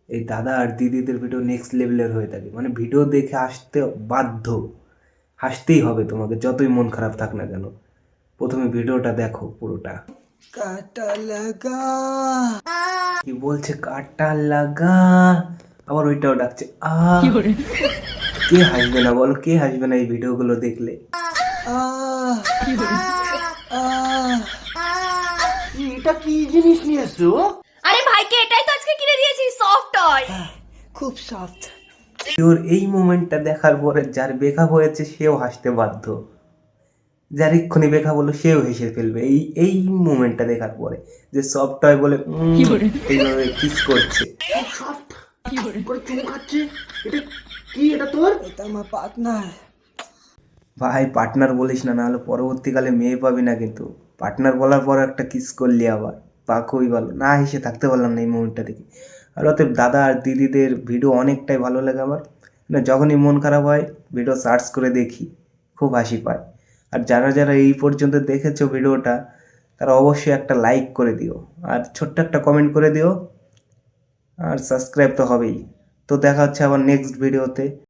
এই দাদা আর দিদিদের ভিডিও নেক্সট লেভেলের হয়ে থাকে, মানে ভিডিও দেখে আসতে বাধ্য, হাসতেই হবে তোমাকে যতই মন খারাপ থাক না কেন। প্রথমে ভিডিওটা দেখো পুরোটা। কাটা লাগা, কি বলছে কাটা লাগা, আবার ওইটাও ডাকছে আ। কে হাসবে না বলো, কে হাসবে না এই ভিডিওগুলো দেখলে? আহ, আহ, এটা কি জিনিস নিয়ে এসছো? আরে ভাইকে এটাই তো আজকে কিনে দিয়েছি, সফট টয়। খুব সফট। ওর এই মোমেন্টটা দেখার পরে যার ব্রেকআপ হয়েছে সেও হাসতে বাধ্য, যার এক্ষুনি ব্রেকআপ হলো সেও হেসে ফেলবে এই এই মোমেন্টটা দেখার পরে, যে সফট টয় বলে এইভাবে কিস করছে। সফট করে চুমু খাচ্ছে, এটা কি, এটা তোর? এটা আমার পার্টনার। ভাই পার্টনার বলিস না, নাহলে পরবর্তীকালে মেয়ে পাবি না কিন্তু। পার্টনার বলার পর একটা কিস করলি আবার, বা খুবই ভালো, না হেসে থাকতে পারলাম না এই মুমেন্টটা দেখে। আর অতএব দাদা আর দিদিদের ভিডিও অনেকটাই ভালো লাগে আমার, মানে যখনই মন খারাপ হয় ভিডিও সার্চ করে দেখি, খুব হাসি পায়। আর যারা যারা এই পর্যন্ত দেখেছো ভিডিওটা, তারা অবশ্যই একটা লাইক করে দিও, আর ছোট্ট একটা কমেন্ট করে দিও, আর সাবস্ক্রাইব তো হবেই। তো দেখা হচ্ছে আবার নেক্সট ভিডিওতে।